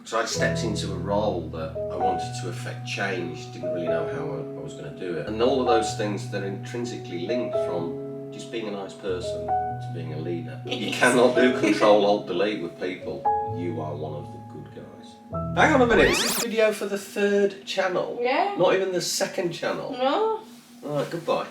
So I stepped into a role that I wanted to affect change, didn't really know how I was going to do it. And all of those things, they're intrinsically linked from just being a nice person to being a leader. You cannot do Control-Alt-Delete with people. You are one of the good guys. Hang on a minute, is this video for the 3rd channel? Yeah. Not even the 2nd channel? No. Alright, goodbye.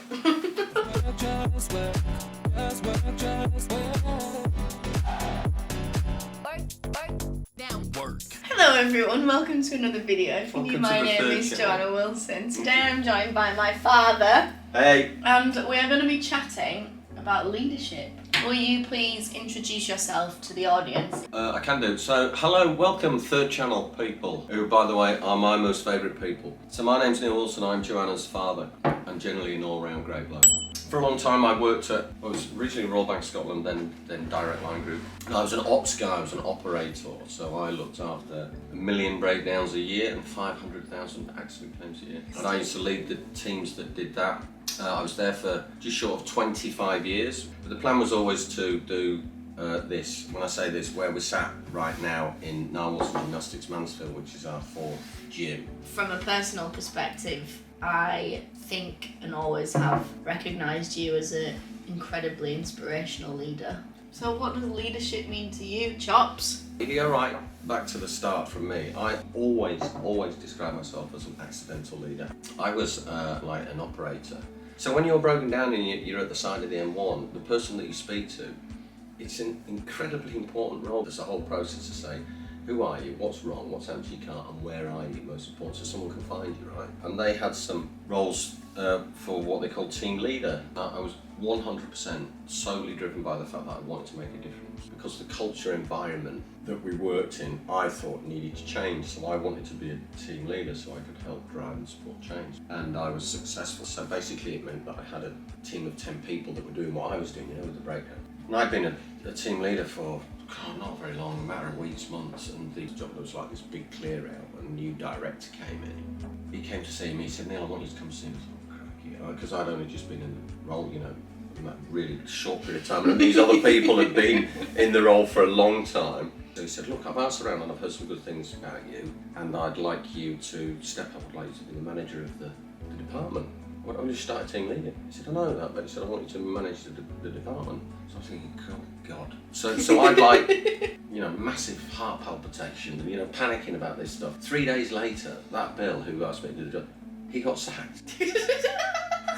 Hello everyone, welcome to another video. If you're new, my name is channel. Joanna Wilson. Today I'm joined by my father. Hey. And we are going to be chatting about leadership. Will you please introduce yourself to the audience? I can do. So, hello, welcome 3rd channel people, who by the way are my most favourite people. So my name's Neil Wilson, I'm Joanna's father, and generally an all-round great bloke. For a long time I worked at, I was originally Royal Bank of Scotland, then Direct Line Group. And I was an ops guy, I was an operator, so I looked after 1 million breakdowns a year and 500,000 accident claims a year. And I used to lead the teams that did that. I was there for just short of 25 years. But the plan was always to do this, when I say this, where we're sat right now in Gymnastics, Mansfield, which is our 4th gym. From a personal perspective, I think and always have recognised you as an incredibly inspirational leader. So what does leadership mean to you, Chops? If you go right back to the start from me, I always describe myself as an accidental leader. I was like an operator. So when you're broken down and you're at the side of the M1, the person that you speak to, it's an incredibly important role. There's a whole process to say, who are you, what's wrong, what's happened to your car, and where are you, most important, so someone can find you, right? And they had some roles for what they call team leader. I was 100% solely driven by the fact that I wanted to make a difference, because the culture environment that we worked in, I thought needed to change, so I wanted to be a team leader so I could help drive and support change. And I was successful, so basically it meant that I had a team of 10 people that were doing what I was doing, with the breakdown. And I'd been a team leader for not very long, a matter of weeks, months, and the job, there was like this big clear out, and a new director came in. He came to see me, he said, Neil, I want you to come see me. I thought, crikey, because I'd only just been in the role, in that really short period of time, and these other people had been in the role for a long time. So he said, look, I've asked around and I've heard some good things about you, and I'd like you to step up, I'd like you to be the manager of the department. Why don't you start a team leader? He said, I know that, but he said, I want you to manage the department. So I was thinking, oh God. So I'd like, massive heart palpitation, panicking about this stuff. 3 days later, that Bill who asked me to do the job, he got sacked.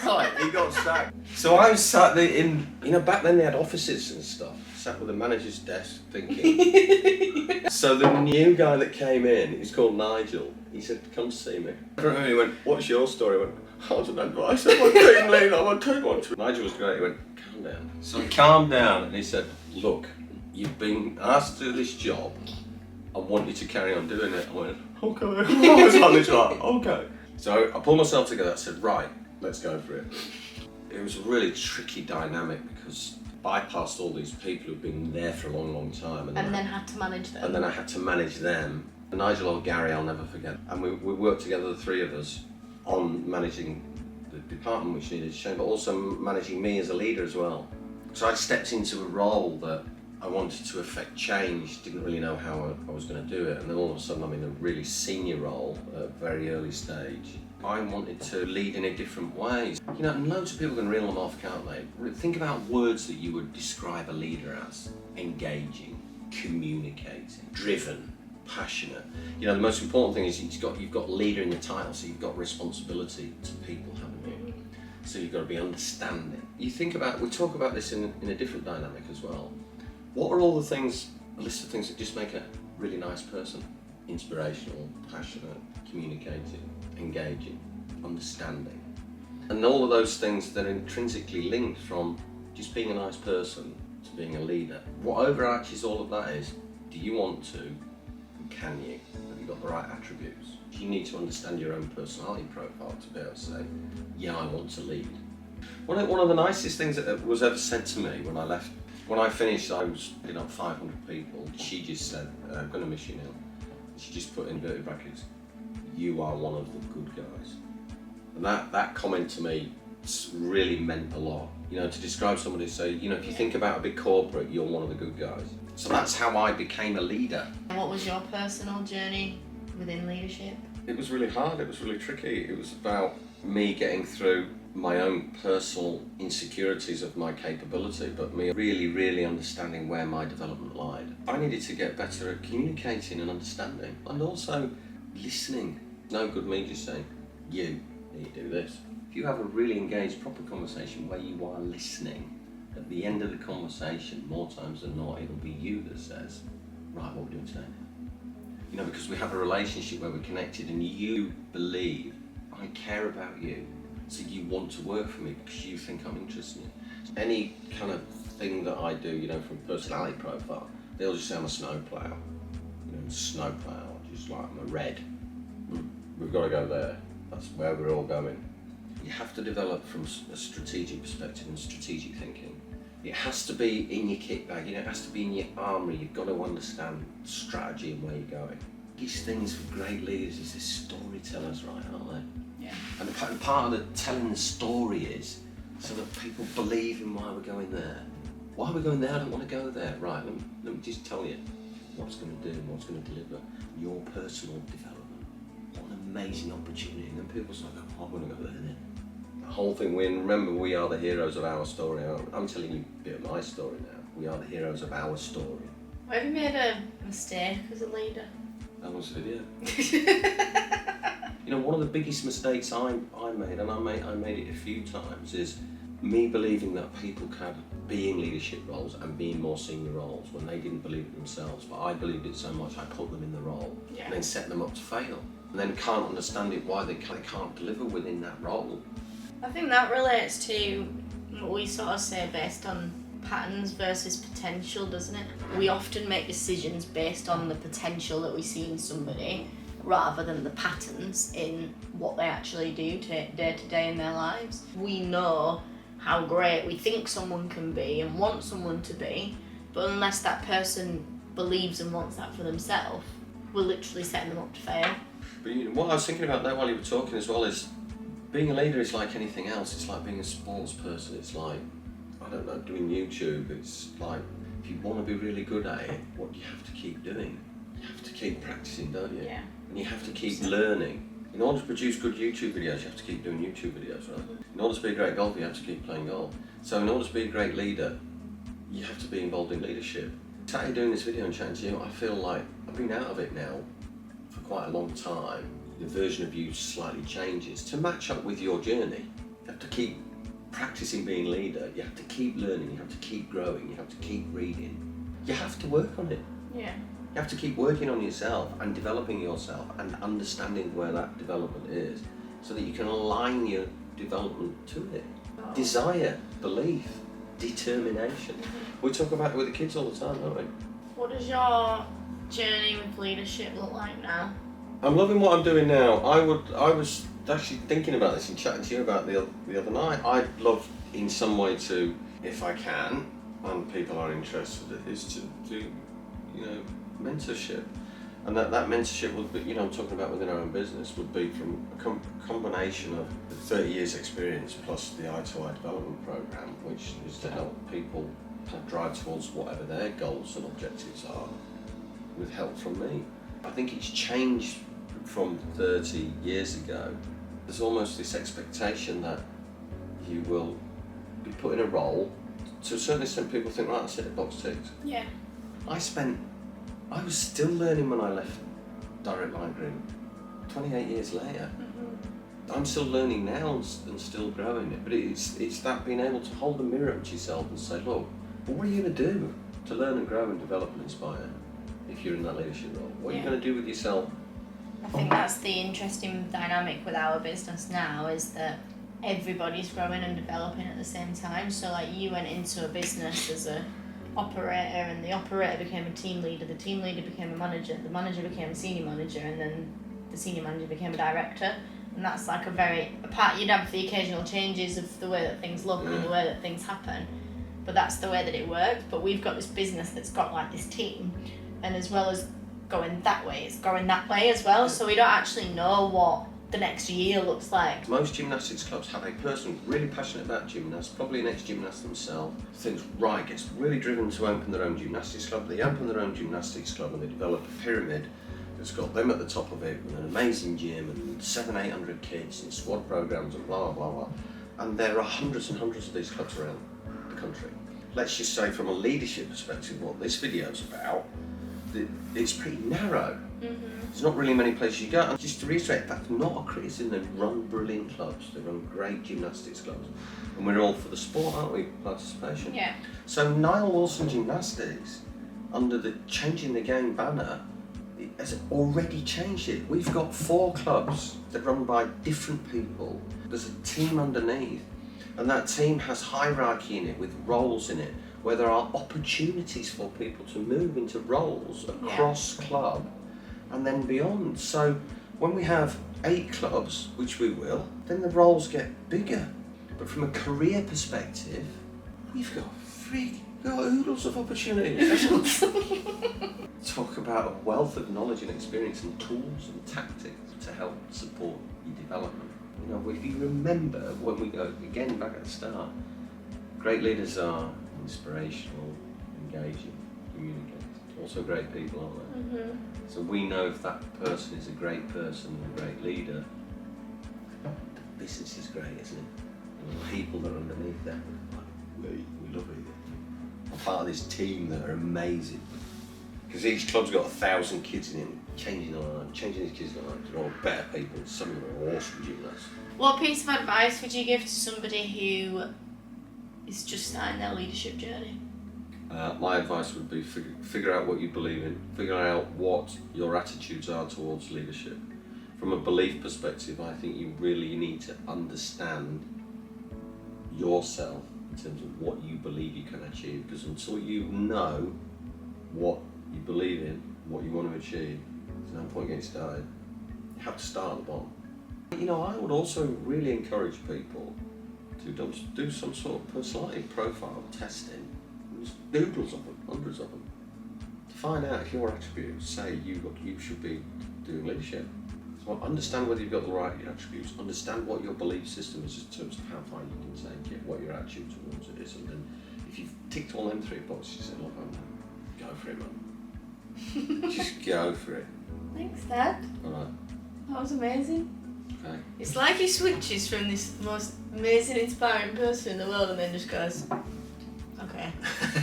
Right, he got sacked. So I was sat there back then they had offices and stuff, sat with the manager's desk thinking. So the new guy that came in, he's called Nigel, he said, come see me. He went, what's your story? I went, I don't know, I said, I'm team leader, I'm team leader. Nigel was great, he went, calm down. So he calmed down and he said, look, you've been asked to do this job, I want you to carry on doing it. I went, okay. I was on this like, okay. So I pulled myself together, I said, right, let's go for it. It was a really tricky dynamic because I bypassed all these people who've been there for a long time. And then had to manage them. And then I had to manage them. And Nigel or Gary, I'll never forget. And we worked together, the 3 of us, on managing the department which needed to change, but also managing me as a leader as well. So I stepped into a role that I wanted to affect change, didn't really know how I was going to do it, and then all of a sudden I'm in a really senior role at a very early stage. I wanted to lead in a different way. And loads of people can reel them off, can't they? Think about words that you would describe a leader as: engaging, communicating, driven, passionate. The most important thing is you've got leader in the title, so you've got responsibility to people, haven't you? So you've got to be understanding. We talk about this in a different dynamic as well. What are all the things, a list of things that just make a really nice person? Inspirational, passionate, communicating, engaging, understanding. And all of those things, they're intrinsically linked from just being a nice person to being a leader. What overarches all of that is, do you want to, and can you? Have you got the right attributes? Do you need to understand your own personality profile to be able to say, yeah, I want to lead? One of the nicest things that was ever said to me when I left, when I finished, I was putting up 500 people. She just said, I'm going to miss you, Neil. She just put in inverted brackets, you are one of the good guys. And that comment to me really meant a lot. To describe somebody, say, if you think about a big corporate, you're one of the good guys. So that's how I became a leader. And what was your personal journey within leadership? It was really hard, it was really tricky. It was about me getting through my own personal insecurities of my capability, but me really, really understanding where my development lied. I needed to get better at communicating and understanding, and also listening. No good me just saying, you need to do this. If you have a really engaged, proper conversation where you are listening, at the end of the conversation, more times than not, it'll be you that says, right, what are we doing today? You know, because we have a relationship where we're connected and you believe, I care about you, so you want to work for me because you think I'm interested in you. Any kind of thing that I do, you know, from personality profile, they'll just say I'm a snowplow. You know, snowplow, just like I'm a red. We've got to go there. That's where we're all going. You have to develop from a strategic perspective and strategic thinking. It has to be in your kit bag, you know, it has to be in your armoury. You've got to understand strategy and where you're going. Biggest things for great leaders is they're storytellers, right, aren't they? Yeah. And part of the telling the story is so that people believe in why we're going there. Why we're going there, I don't want to go there. Right, let me just tell you what's going to do and what's going to deliver your personal development. What an amazing opportunity. And then people say, oh, I'm going to go there then. The whole thing, remember, we are the heroes of our story. I'm telling you a bit of my story now. We are the heroes of our story. Have you made a mistake as a leader? That was the video. You know, one of the biggest mistakes I made, and I made it a few times, is me believing that people can be in leadership roles and be in more senior roles when they didn't believe it themselves. But I believed it so much I put them in the role and then set them up to fail. And then can't understand it why they can't deliver within that role. I think that relates to what we sort of say based on patterns versus potential, doesn't it? We often make decisions based on the potential that we see in somebody rather than the patterns in what they actually do day to day in their lives. We know how great we think someone can be and want someone to be, but unless that person believes and wants that for themselves, we're literally setting them up to fail. But what I was thinking about there while you were talking as well is being a leader is like anything else. It's like being a sports person. It's like, I don't know, doing YouTube. It's like, if you want to be really good at it, what do you have to keep doing? You have to keep practicing, don't you? Yeah. And you have to keep learning. In order to produce good YouTube videos, you have to keep doing YouTube videos, right? In order to be a great golfer, you have to keep playing golf. So in order to be a great leader, you have to be involved in leadership. Sat here doing this video and chatting to you, I feel like I've been out of it now for quite a long time. The version of you slightly changes to match up with your journey. You have to keep practicing being a leader, you have to keep learning, you have to keep growing, you have to keep reading. You have to work on it. Yeah. You have to keep working on yourself and developing yourself and understanding where that development is so that you can align your development to it. Oh. Desire, belief, determination. We talk about it with the kids all the time, don't we? What does your journey with leadership look like now? I'm loving what I'm doing now. I was actually thinking about this and chatting to you about the other night. I'd love in some way to, if I can, and people are interested, is to do, mentorship. And that mentorship would be, I'm talking about within our own business, would be from a combination of 30 years experience plus the I2I development program, which is to help people kind of drive towards whatever their goals and objectives are with help from me. I think it's changed from 30 years ago. There's almost this expectation that you will be put in a role. To a certain extent, people think, right, that's it, box ticked. Yeah. I was still learning when I left Direct Line Group, 28 years later. Mm-hmm. I'm still learning now and still growing it, but it's that being able to hold the mirror up to yourself and say, look, well, what are you going to do to learn and grow and develop and inspire if you're in that leadership role? What are you going to do with yourself? I think that's the interesting dynamic with our business now, is that everybody's growing and developing at the same time. So like, you went into a business as a operator, and the operator became a team leader, the team leader became a manager, the manager became a senior manager, and then the senior manager became a director. And that's like you'd have the occasional changes of the way that things look and the way that things happen, but that's the way that it works. But we've got this business that's got like this team, and as well as going that way, it's going that way as well. So we don't actually know what the next year looks like. Most gymnastics clubs have a person really passionate about gymnasts, probably an ex-gymnast themselves, thinks, right, gets really driven to open their own gymnastics club. They open their own gymnastics club and they develop a pyramid that's got them at the top of it with an amazing gym and 700-800 kids and squad programs and blah, blah, blah. And there are hundreds and hundreds of these clubs around the country. Let's just say from a leadership perspective, what this video's about, it's pretty narrow. There's not really many places you go. And just to reiterate, that's not a criticism. They run brilliant clubs. They run great gymnastics clubs. And we're all for the sport, aren't we? Participation. Yeah. So Niall Wilson Gymnastics, under the Changing the Game banner, it has already changed it. We've got 4 clubs that run by different people. There's a team underneath. And that team has hierarchy in it, with roles in it, where there are opportunities for people to move into roles across club and then beyond. So when we have 8 clubs, which we will, then the roles get bigger. But from a career perspective, we've got oodles of opportunities. Talk about a wealth of knowledge and experience and tools and tactics to help support your development. You know, if you remember when we go again back at the start, great leaders are inspirational, engaging, communicative. Also great people, aren't they? So we know if that person is a great person and a great leader, the business is great, isn't it? And the people that are underneath them, we love it. I'm part of this team that are amazing. Because each club's got 1,000 kids in it, changing these kids' lives. They're all better people, some of them are awesome gymnasts. What piece of advice would you give to somebody who is just starting their leadership journey? My advice would be figure out what you believe in, figure out what your attitudes are towards leadership. From a belief perspective, I think you really need to understand yourself in terms of what you believe you can achieve, because until you know what you believe in, what you want to achieve, there's no point getting started. You have to start at the bottom. You know, I would also really encourage people to do some sort of personality profile testing. There's doodles of them, hundreds of them, to find out if your attributes say you should be doing leadership. So understand whether you've got the right attributes, understand what your belief system is in terms of how far you can take it, what your attitude towards it is, and then if you've ticked all them 3 boxes, you say, look, go for it, man. Just go for it. Thanks, Dad. Alright. That was amazing. Okay. It's like he switches from this most amazing, inspiring person in the world and then just goes, okay,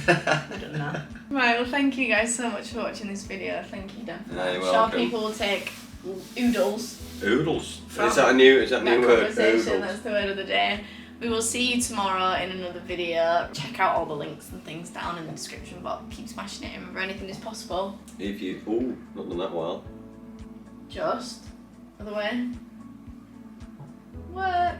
I don't know. Right, well, thank you guys so much for watching this video. Thank you, Dan. Yeah, you're I'm sure welcome. people will take oodles. Oodles. From Is that a new word? Conversation, Oodles. that's the word of the day. We will see you tomorrow in another video. Check out all the links and things down in the description box. Keep smashing it. Remember, anything is possible. If you, not done that well. Just other way. What?